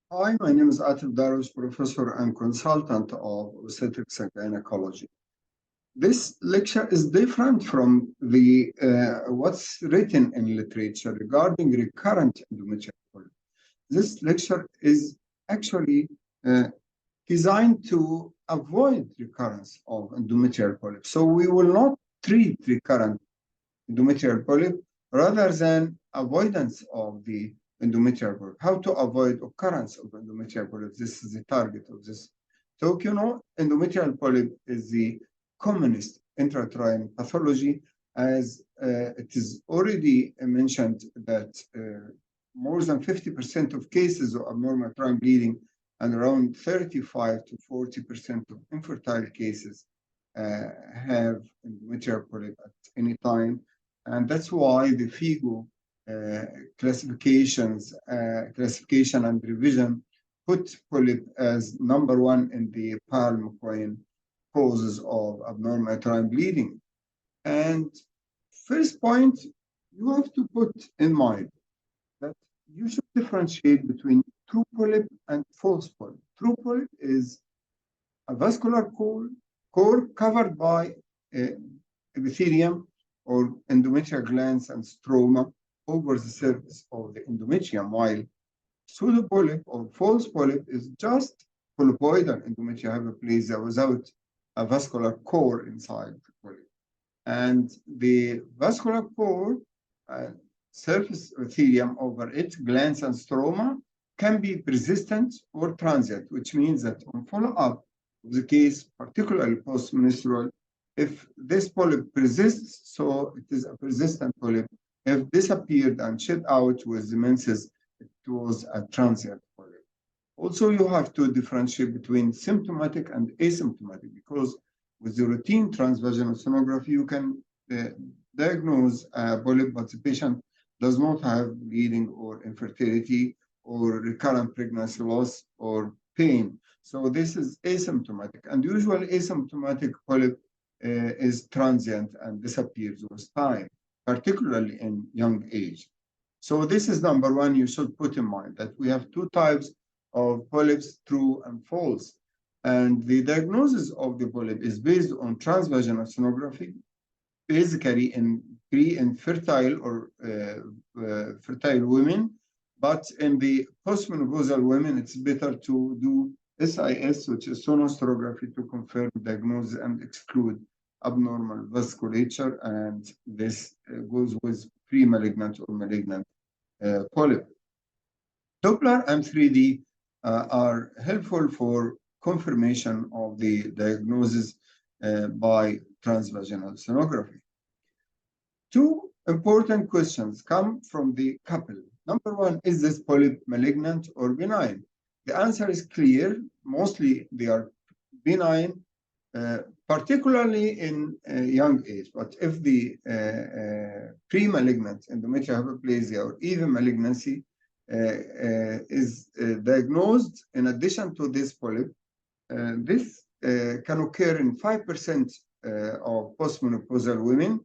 Hi, my name is Atif Darus, professor and consultant of obstetrics and gynecology. This lecture is different from the what's written in literature regarding recurrent endometrial polyp. This lecture is actually uh, designed to avoid recurrence of endometrial polyp. So we will not treat recurrent endometrial polyp rather than avoidance of the endometrial polyp. How to avoid occurrence of endometrial polyp? This is the target of this talk. You know, endometrial polyp is the commonest intrauterine pathology, as it is already mentioned that more than 50% of cases of abnormal uterine bleeding and around 35 to 40% of infertile cases have endometrial polyp at any time. And that's why the FIGO classification and revision put polyp as number one in the palm coin causes of abnormal uterine bleeding. And first point, you have to put in mind that you should differentiate between true polyp and false polyp. True polyp is a vascular core covered by epithelium or endometrial glands and stroma over the surface of the endometrium, while pseudopolyp or false polyp is just polypoidal endometrial hyperplasia without a vascular core inside the polyp. And the vascular core, surface epithelium over it, glands and stroma, can be persistent or transient, which means that on follow-up of the case, particularly post-menstrual, if this polyp persists, so it is a persistent polyp. If disappeared and shed out with the menses, it was a transient polyp. Also, you have to differentiate between symptomatic and asymptomatic, because with the routine transvaginal sonography, you can diagnose a polyp, but the patient does not have bleeding or infertility or recurrent pregnancy loss or pain. So this is asymptomatic, and usually asymptomatic polyp is transient and disappears with time, particularly in young age. So this is number one you should put in mind, that we have two types of polyps, true and false. And the diagnosis of the polyp is based on transvaginal sonography, basically in pre-infertile or fertile women. But in the postmenopausal women, it's better to do SIS, which is sonostrography, to confirm diagnosis and exclude abnormal vasculature. And this goes with pre-malignant or malignant polyp. Doppler and 3D are helpful for confirmation of the diagnosis by transvaginal sonography. Two important questions come from the couple. Number one, is this polyp malignant or benign? The answer is clear. Mostly they are benign, particularly in young age. But if the pre-malignant endometrial hyperplasia or even malignancy is diagnosed in addition to this polyp, this can occur in 5% of postmenopausal women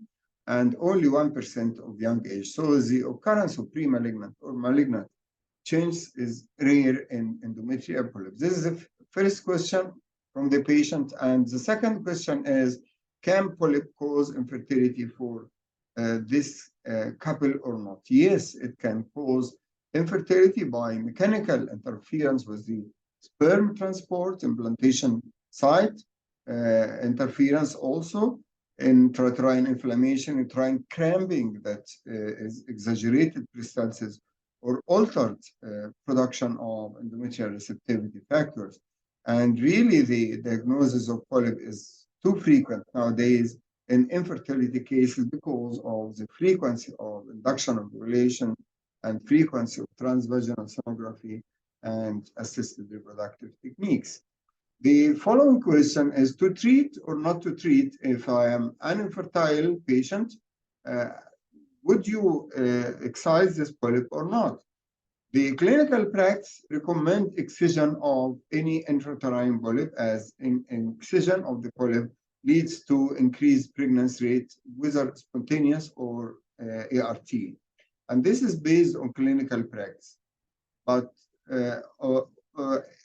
and only 1% of young age. So the occurrence of pre-malignant or malignant change is rare in endometrial polyps. This is the first question from the patient. And the second question is, can polyp cause infertility for this couple or not? Yes, it can cause infertility by mechanical interference with the sperm transport, implantation site, interference also, intrauterine inflammation, uterine cramping that is exaggerated peristalsis, or altered production of endometrial receptivity factors. And really, the diagnosis of polyp is too frequent nowadays in infertility cases because of the frequency of induction of ovulation and frequency of transvaginal sonography and assisted reproductive techniques. The following question is, to treat or not to treat if I am an infertile patient, would you excise this polyp or not? The clinical practice recommend excision of any intrauterine polyp, as excision of the polyp leads to increased pregnancy rate, whether spontaneous or ART. And this is based on clinical practice. But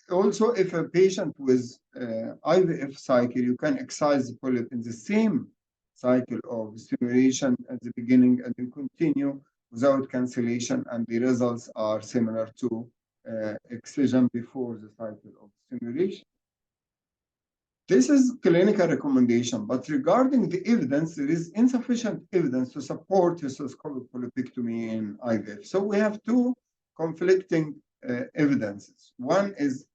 also, if a patient with IVF cycle, you can excise the polyp in the same cycle of stimulation at the beginning, and you continue without cancellation, and the results are similar to excision before the cycle of stimulation. This is clinical recommendation, but regarding the evidence, there is insufficient evidence to support cystoscopic polypectomy in IVF. So we have two conflicting evidences. One is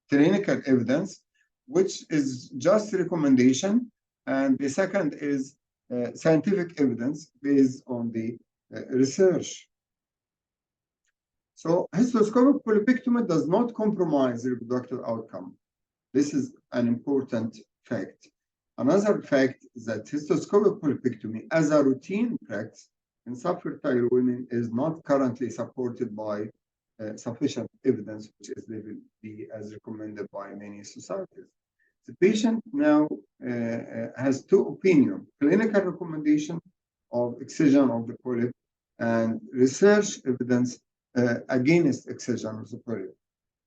clinical evidence, which is just recommendation, and the second is scientific evidence based on the research. So cystoscopic polypectomy does not compromise reproductive outcome. This is an important fact. Another fact is that cystoscopic polypectomy as a routine practice in subfertile women is not currently supported by sufficient evidence, which is level B as recommended by many societies. The patient now has two opinions: clinical recommendation of excision of the polyp and research evidence against excision of the polyp.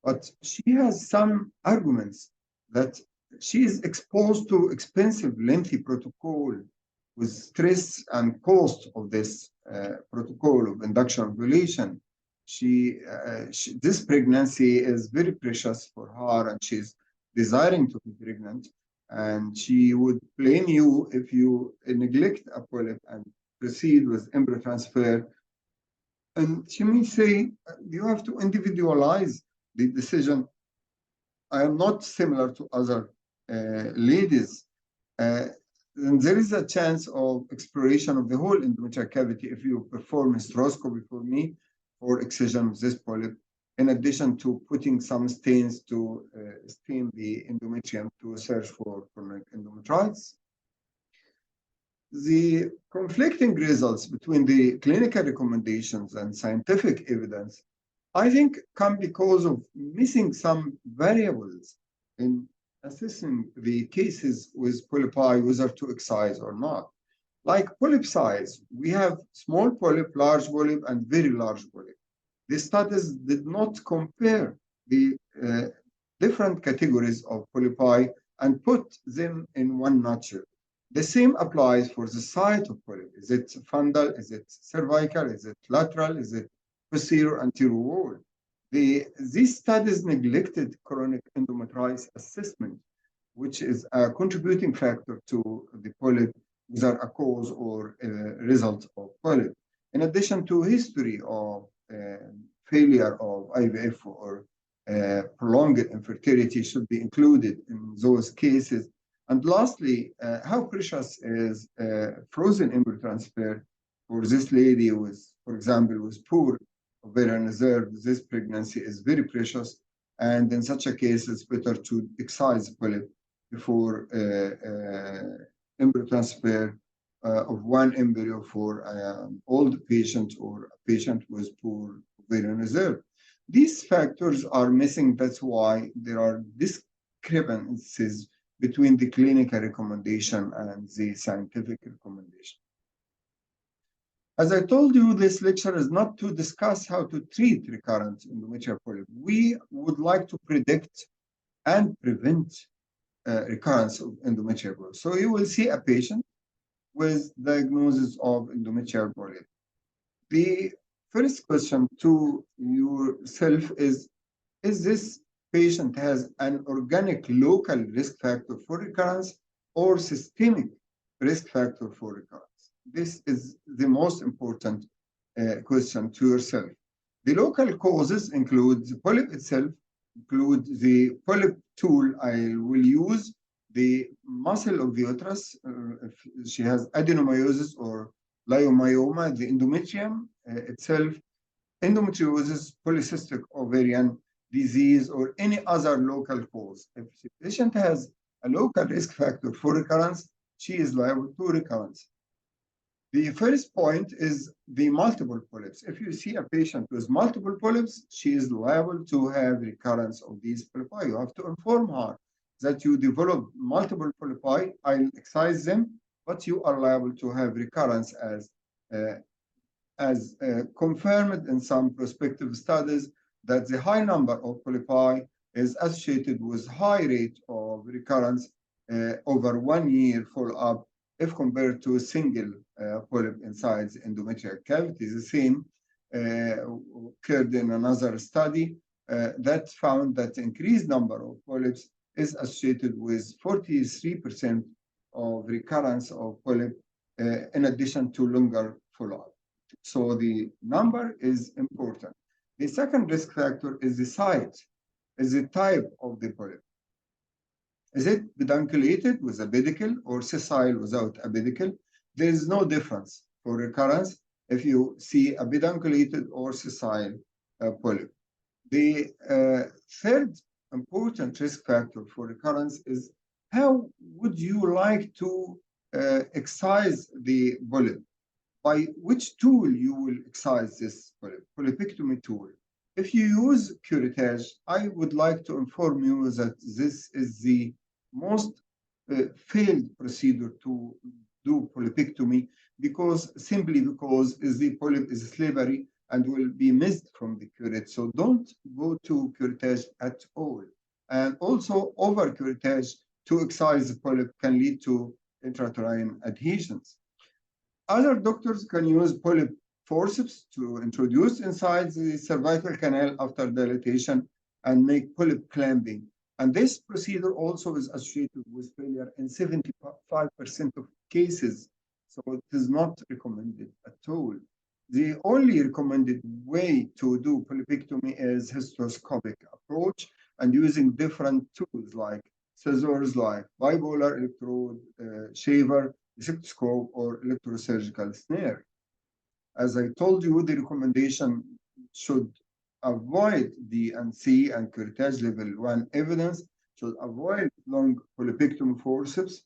But she has some arguments that she is exposed to expensive, lengthy protocol with stress and cost of this protocol of induction ovulation. This pregnancy is very precious for her, and she's desiring to be pregnant, and she would blame you if you neglect a polyp and proceed with embryo transfer. And she may say, you have to individualize the decision. I am not similar to other ladies. And there is a chance of exploration of the whole endometrial cavity if you perform hysteroscopy for me for excision of this polyp, in addition to putting some stains to stain the endometrium to search for chronic endometritis. The conflicting results between the clinical recommendations and scientific evidence, I think, come because of missing some variables in assessing the cases with polypi, whether to excise or not. Like polyp size, we have small polyp, large polyp, and very large polyp. The studies did not compare the different categories of polypi and put them in one nutshell. The same applies for the site of polyp. Is it fundal? Is it cervical? Is it lateral? Is it posterior anterior wall? These studies neglected chronic endometritis assessment, which is a contributing factor to the polyp, whether a cause or a result of polyp. In addition to history of failure of IVF or prolonged infertility should be included in those cases. And lastly, how precious is frozen embryo transfer for this lady with, for example, with poor ovarian reserve? This pregnancy is very precious, and in such a case, it's better to excise polyp before embryo transfer of one embryo for an old patient or a patient with poor ovarian reserve. These factors are missing. That's why there are discrepancies between the clinical recommendation and the scientific recommendation. As I told you, this lecture is not to discuss how to treat recurrent endometrial polyp. We would like to predict and prevent recurrence of endometrial polyp. So you will see a patient with diagnosis of endometrial polyp. The first question to yourself is this patient has an organic local risk factor for recurrence or systemic risk factor for recurrence? This is the most important question to yourself. The local causes include the polyp itself, include the polyp tool I will use, the muscle of the uterus, if she has adenomyosis or leiomyoma, the endometrium itself, endometriosis, polycystic ovarian disease, or any other local cause. If the patient has a local risk factor for recurrence, she is liable to recurrence. The first point is the multiple polyps. If you see a patient with multiple polyps, she is liable to have recurrence of these polypi. You have to inform her that you develop multiple polypi. I'll excise them, but you are liable to have recurrence as as confirmed in some prospective studies that the high number of polypi is associated with high rate of recurrence over 1 year follow-up if compared to a single polyp inside the endometrial cavity. The same occurred in another study that found that increased number of polyps is associated with 43% of recurrence of polyp in addition to longer follow-up. So the number is important. The second risk factor is the size, is the type of the polyp. Is it pedunculated with a pedicle or sessile without a pedicle? There is no difference for recurrence if you see a pedunculated or sessile polyp. The third important risk factor for recurrence is how would you like to excise the polyp? By which tool you will excise this polyp? Polypectomy tool. If you use curettage, I would like to inform you that this is the most failed procedure to do polypectomy simply because the polyp is slippery and will be missed from the curette. So don't go to curettage at all. And also over curettage to excise the polyp can lead to intrauterine adhesions. Other doctors can use polyp forceps to introduce inside the cervical canal after dilatation and make polyp clamping. And this procedure also is associated with failure in 75% of cases. So it is not recommended at all. The only recommended way to do polypectomy is hysteroscopic approach and using different tools like scissors, like bipolar electrode, shaver, cystoscope, or electrosurgical snare. As I told you, the recommendation should avoid DNC and curettage level 1 evidence, should avoid long polypectomy forceps.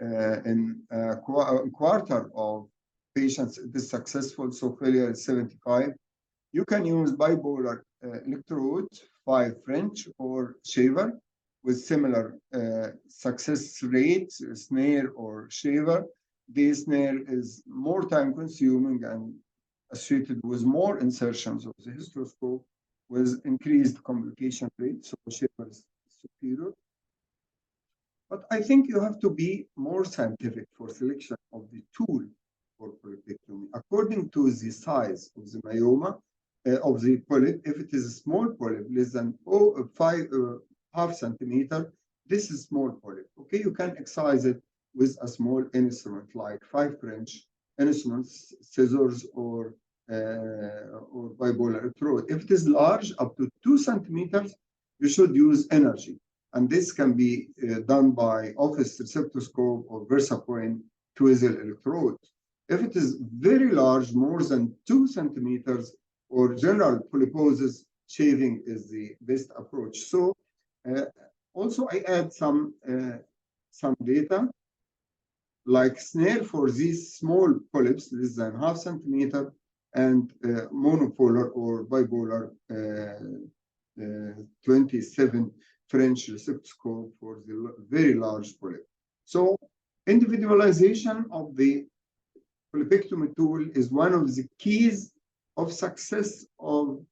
In a quarter of patients, it is successful, so failure is 75. You can use bipolar electrode, 5 French, or shaver with similar success rate, snare or shaver. The snare is more time consuming and associated with more insertions of the hysteroscope with increased complication rate, so shaver is superior. But I think you have to be more scientific for selection of the tool for polypectomy. According to the size of the myoma, of the polyp, if it is a small polyp, less than 0.5 centimeter, this is small polyp. Okay, you can excise it with a small instrument like 5 French instruments, scissors, or bipolar electrode. If it is large, up to 2 centimeters, you should use energy. And this can be done by office receptoscope or VersaPoint twizzle electrode. If it is very large, more than 2 centimeters, or general polyposis, shaving is the best approach. So also I add some data, like snare for these small polyps, less than half centimeter, and monopolar or bipolar 27 French receptoscope for the very large polyp. So individualization of the polypectomy tool is one of the keys of success of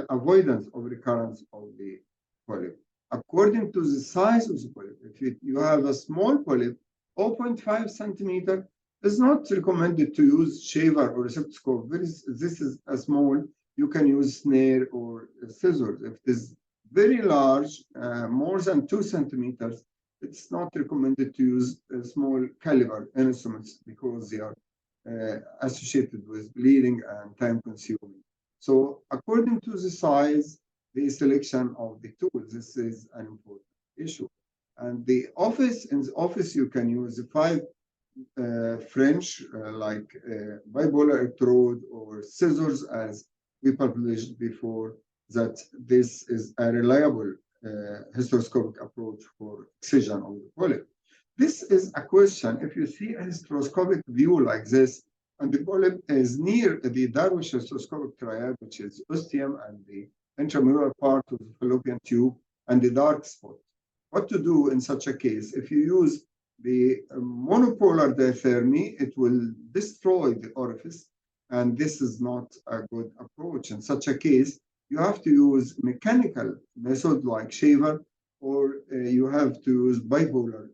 avoidance of recurrence of the polyp. According to the size of the polyp, if you have a small polyp, 0.5 centimeter, is not recommended to use shaver or receptoscope. This is a small, you can use snare or scissors. If it is very large, more than 2 centimeters, it's not recommended to use small caliber instruments because they are associated with bleeding and time consuming. So according to the size, the selection of the tools, this is an important issue. And in the office, you can use the 5 French, like bipolar electrode or scissors, as we published before, that this is a reliable hysteroscopic approach for excision of the polyp. This is a question. If you see a hysteroscopic view like this, and the polyp is near the Darwish hysteroscopic triad, which is ostium and the intramural part of the fallopian tube and the dark spot. What to do in such a case? If you use the monopolar diathermy, it will destroy the orifice And this is not a good approach. In such a case, you have to use mechanical method like shaver, or you have to use bipolar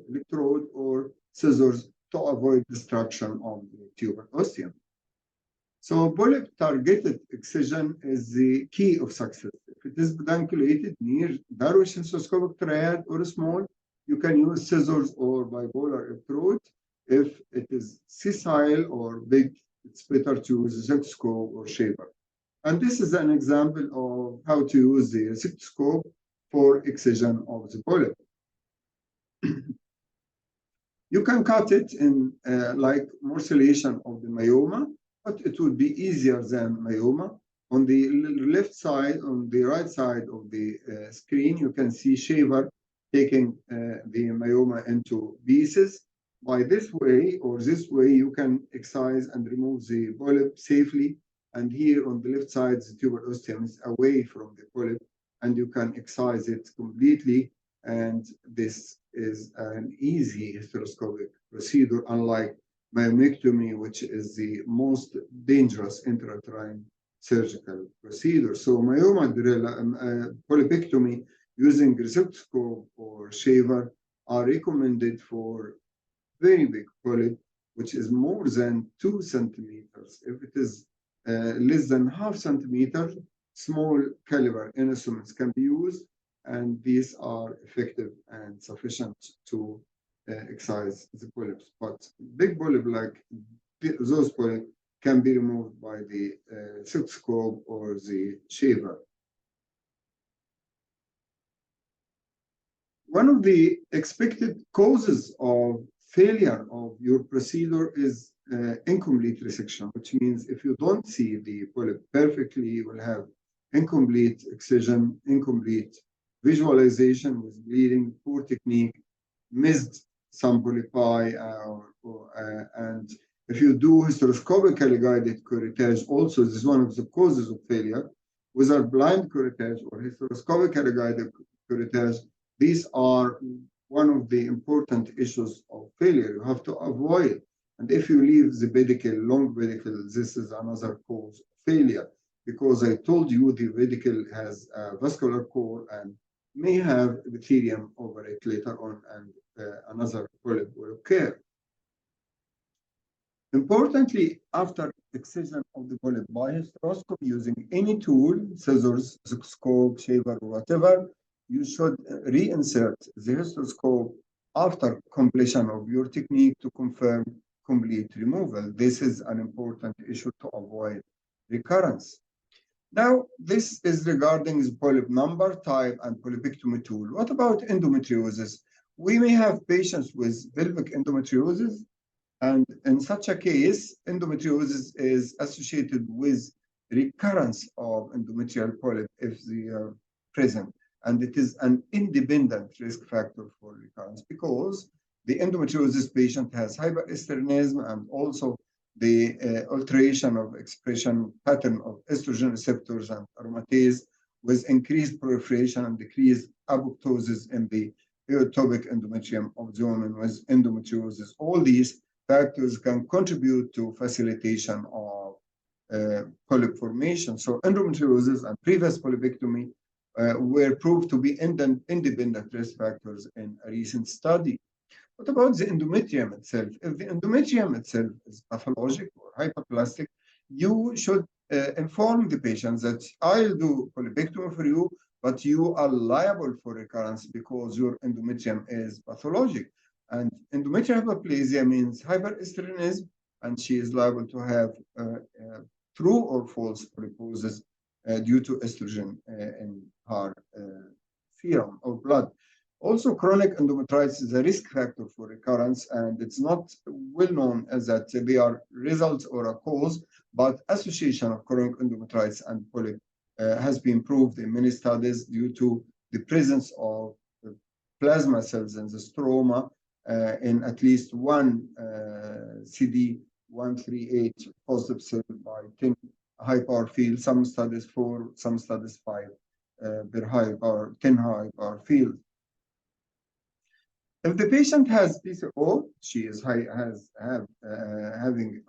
electrode or scissors to avoid destruction of the tuber ostium. So polyp targeted excision is the key of success. If it is pedunculated near Darwish cystoscopic triad or small, you can use scissors or bipolar electrode. If it is sessile or big, it's better to use a cystoscope or shaver. And this is an example of how to use the cystoscope for excision of the polyp. You can cut it in like morcellation of the myoma, but it would be easier than myoma. On the left side, on the right side of the screen, you can see shaver taking the myoma into pieces. By this way or this way, you can excise and remove the polyp safely. And here on the left side, the tuber ostium is away from the polyp, and you can excise it completely. And this is an easy hysteroscopic procedure, unlike myomectomy, which is the most dangerous intrauterine surgical procedure. So myoma polypectomy using receptoscope or shaver are recommended for very big polyp, which is more than 2 centimeters. If it is less than half centimeter, small caliber instruments can be used, and these are effective and sufficient to excise the polyps. But big polyp, like those polyps, can be removed by the cystoscope or the shaver. One of the expected causes of failure of your procedure is incomplete resection, which means if you don't see the polyp perfectly, you will have incomplete excision, incomplete visualization with bleeding, poor technique, missed some polypi, and if you do hysteroscopically guided curettage, also this is one of the causes of failure. Whether blind curettage or hysteroscopically guided curettage, these are one of the important issues of failure you have to avoid. And if you leave the pedicle, long pedicle, this is another cause of failure, because I told you the pedicle has a vascular core and may have epithelium over it later on, and another polyp will occur. Importantly, after excision of the polyp by hysteroscopy using any tool, scissors, scope, shaver, or whatever, you should reinsert the hysteroscope after completion of your technique to confirm complete removal. This is an important issue to avoid recurrence. Now, this is regarding the polyp number, type, and polypectomy tool. What about endometriosis? We may have patients with pelvic endometriosis, and in such a case, endometriosis is associated with recurrence of endometrial polyp if they are present. And it is an independent risk factor for recurrence because the endometriosis patient has hyperesteranism and also the alteration of expression pattern of estrogen receptors and aromatase with increased proliferation and decreased apoptosis in the eotopic endometrium of the woman with endometriosis. All these factors can contribute to facilitation of polyp formation. So endometriosis and previous polypectomy were proved to be independent risk factors in a recent study. What about the endometrium itself? If the endometrium itself is pathologic or hyperplastic, you should inform the patient that I'll do polypectomy for you, but you are liable for recurrence because your endometrium is pathologic. And endometrial hyperplasia means hyperesteranism, and she is liable to have true or false polyposis due to estrogen in her serum or blood. Also, chronic endometritis is a risk factor for recurrence, and it's not well known as that they are results or a cause, but association of chronic endometritis and polyp has been proved in many studies due to the presence of plasma cells in the stroma in at least one CD138 positive cell by 10 high power field, some studies 4, some studies 5 per high power, 10 high power field. If the patient has PCO, she is having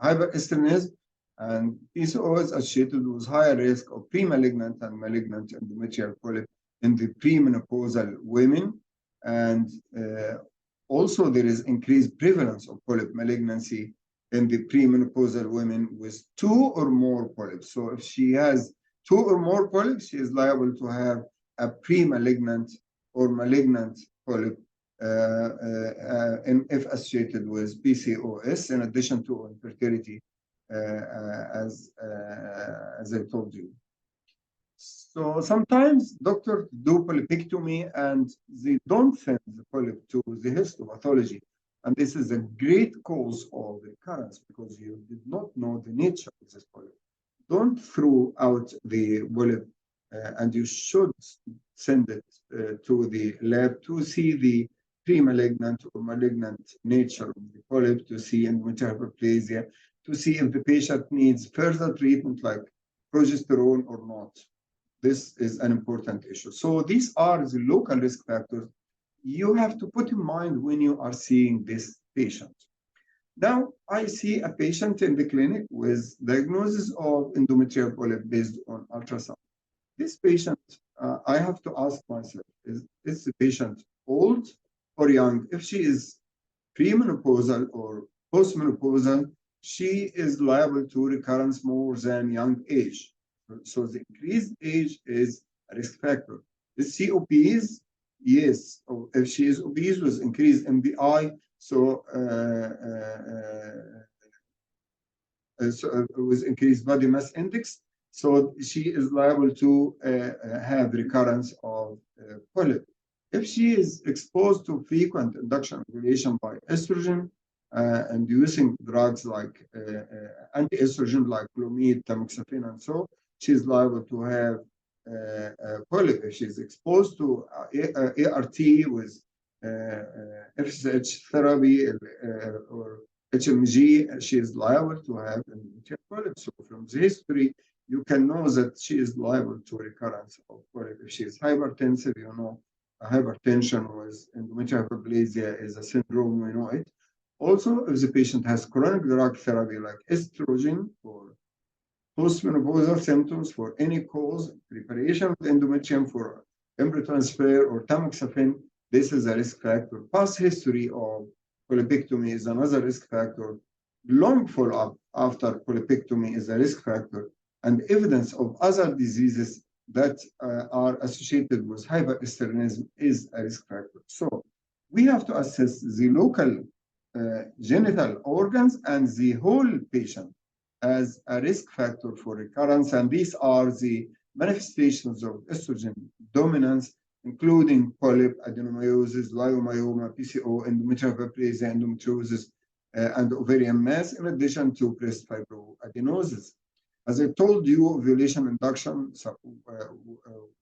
hyperestrogenism, and PCO is associated with higher risk of pre-malignant and malignant endometrial polyp in the premenopausal women, and also there is increased prevalence of polyp malignancy in the premenopausal women with 2 or more polyps. So if she has 2 or more polyps, she is liable to have a pre-malignant or malignant polyp if associated with PCOS, in addition to infertility, as I told you. So sometimes doctors do polypectomy and they don't send the polyp to the histopathology. And this is a great cause of recurrence because you did not know the nature of this polyp. Don't throw out the polyp, and you should send it to the lab to see the pre-malignant or malignant nature of the polyp, to see endometrial hyperplasia, to see if the patient needs further treatment like progesterone or not. This is an important issue. So these are the local risk factors you have to put in mind when you are seeing this patient. Now, I see a patient in the clinic with diagnosis of endometrial polyp based on ultrasound. This patient, I have to ask myself, is the patient old or young? If she is premenopausal or postmenopausal, she is liable to recurrence more than young age. So the increased age is a risk factor. Is she obese? Yes. Or if she is obese with increased MBI, so with increased body mass index, so she is liable to have recurrence of polyp. If she is exposed to frequent induction ovulation by estrogen and using drugs like anti-estrogen like Clomid, tamoxifen, and so, she is liable to have polyp. If she is exposed to ART with FSH therapy or HMG, she is liable to have endometrial polyp. So from the history, you can know that she is liable to recurrence of polyp. If she is hypertensive, you know, hypertension with endometrial hyperplasia is a syndrome, we know it. Also, if the patient has chronic drug therapy like estrogen for postmenopausal symptoms for any cause, preparation of the endometrium for embryo transfer or tamoxifen, this is a risk factor. Past history of polypectomy is another risk factor. Long follow-up after polypectomy is a risk factor. And evidence of other diseases that are associated with hyperestrogenism is a risk factor. So we have to assess the local genital organs and the whole patient as a risk factor for recurrence. And these are the manifestations of estrogen dominance, including polyp, adenomyosis, leiomyoma, PCO, endometrial hyperplasia, endometriosis, and ovarian mass, in addition to breast fibroadenosis. As I told you, ovulation induction,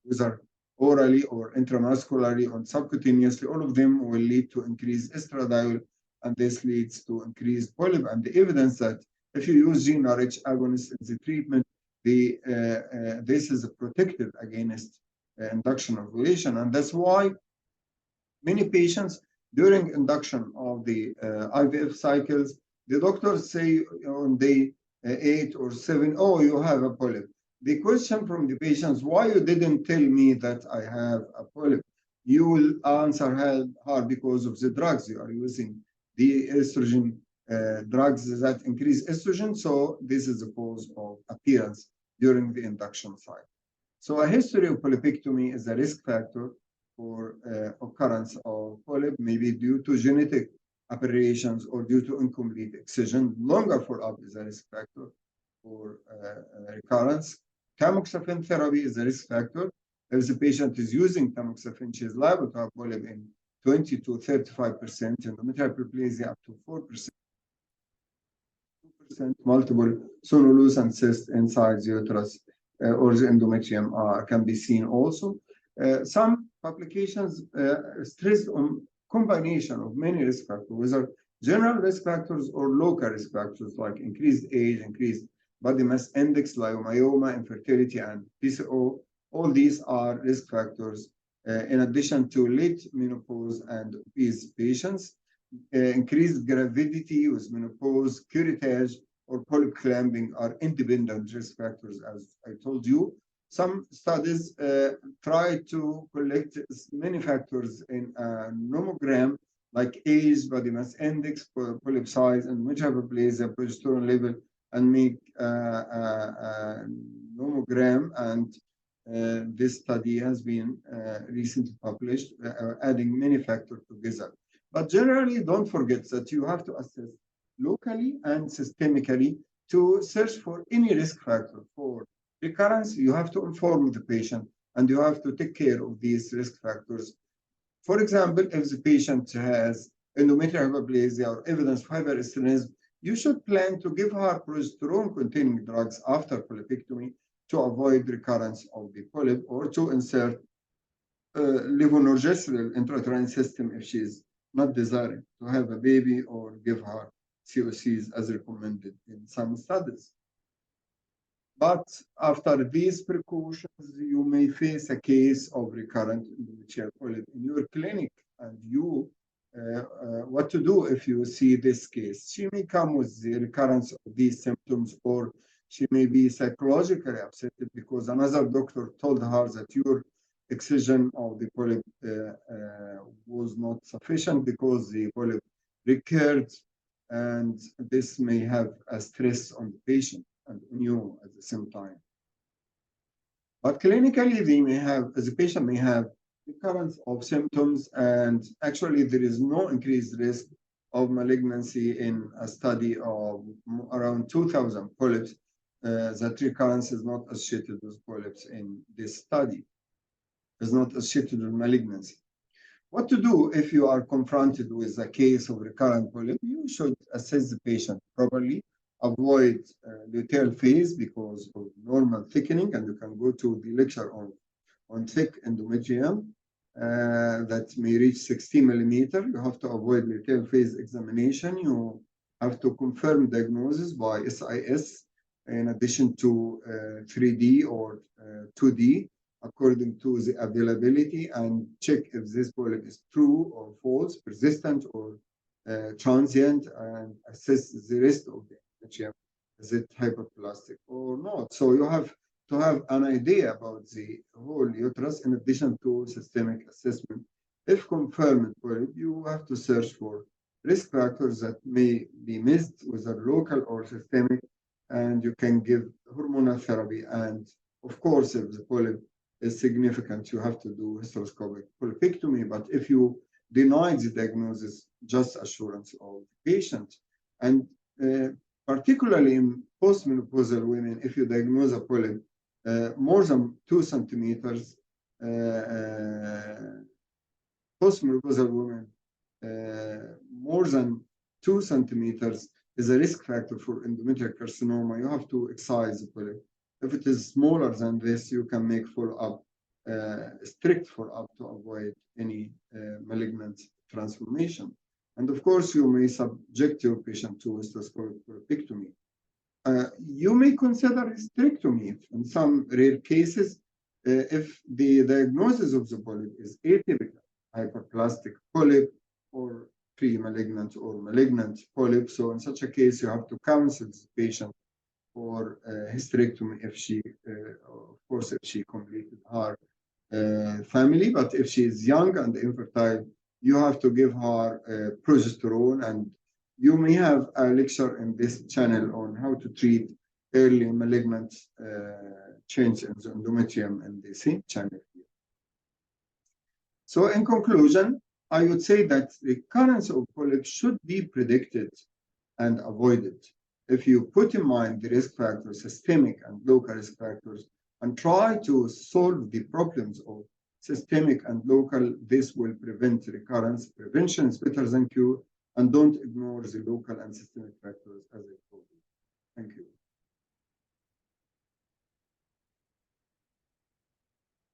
whether orally or intramuscularly or subcutaneously, all of them will lead to increased estradiol, and this leads to increased polyp. And the evidence that if you use GnRH agonists in the treatment, this is protective against induction of ovulation. And that's why many patients during induction of the IVF cycles, the doctors say on day 8 or 7, oh, you have a polyp. The question from the patients, why you didn't tell me that I have a polyp? You will answer hard because of the drugs you are using, the estrogen drugs that increase estrogen. So this is the cause of appearance during the induction cycle. So a history of polypectomy is a risk factor for occurrence of polyp, maybe due to genetic aberrations or due to incomplete excision. Longer follow-up is a risk factor for recurrence. Tamoxifen therapy is a risk factor. If the patient is using tamoxifen, she is liable to have polyp in 20 to 35%, endometrial hyperplasia up to 4%. Multiple sonolucent cysts inside the uterus or the endometrium can be seen also. Some publications stress on combination of many risk factors, whether general risk factors or local risk factors like increased age, increased body mass index, leiomyoma, infertility, and PCO. All these are risk factors in addition to late menopause and obese patients, increased gravidity with menopause, curettage, or polyp clamping are independent risk factors, as I told you. Some studies try to collect many factors in a nomogram, like age, body mass index, polyp size, and metaplasia, progesterone level, and make a nomogram. And this study has been recently published, adding many factors together. But generally, don't forget that you have to assess locally and systemically to search for any risk factor. For recurrence, you have to inform the patient and you have to take care of these risk factors. For example, if the patient has endometrial hyperplasia or evidence of hyperestenosis, you should plan to give her progesterone-containing drugs after polypectomy to avoid recurrence of the polyp, or to insert levonorgestrel intrauterine system if she is not desiring to have a baby, or give her COCs as recommended in some studies. But after these precautions, you may face a case of recurrent endometrial polyp in your clinic, and you what to do if you see this case. She may come with the recurrence of these symptoms, or she may be psychologically upset because another doctor told her that your excision of the polyp was not sufficient because the polyp recurred, and this may have a stress on the patient and on you at the same time. But clinically, the patient may have recurrence of symptoms, and actually there is no increased risk of malignancy in a study of around 2,000 polyps. That recurrence is not associated with polyps in this study, is not associated with malignancy. What to do if you are confronted with a case of recurrent polyp? You should assess the patient properly, avoid luteal phase because of normal thickening, and you can go to the lecture on thick endometrium that may reach 60 millimeter. You have to avoid luteal phase examination. You have to confirm diagnosis by SIS in addition to 3D or 2D according to the availability, and check if this polyp is true or false, persistent or transient, and assess the rest of the endometrium. Is it hyperplastic or not? So you have to have an idea about the whole uterus in addition to systemic assessment. If confirmed polyp, you have to search for risk factors that may be missed, whether local or systemic, and you can give hormonal therapy. And of course, if the polyp is significant, you have to do hysteroscopic polypectomy. But if you deny the diagnosis, just assurance of the patient. And particularly in postmenopausal women, if you diagnose a polyp more than 2 centimeters, postmenopausal women more than 2 centimeters is a risk factor for endometrial carcinoma. You have to excise the polyp. If it is smaller than this, you can make follow-up, strict follow-up to avoid any malignant transformation. And of course, you may subject your patient to hysteroscopic polypectomy. You may consider hysterectomy in some rare cases if the diagnosis of the polyp is atypical, hyperplastic polyp, or pre-malignant or malignant polyp. So in such a case, you have to counsel the patient for hysterectomy if she, of course, if she completed her family. But if she is young and infertile, you have to give her progesterone. And you may have a lecture in this channel on how to treat early malignant change in the endometrium in the same channel here. So in conclusion, I would say that recurrence of polyps should be predicted and avoided if you put in mind the risk factors, systemic and local risk factors, and try to solve the problems of systemic and local. This will prevent recurrence. Prevention is better than cure, and don't ignore the local and systemic factors as I told you. Thank you.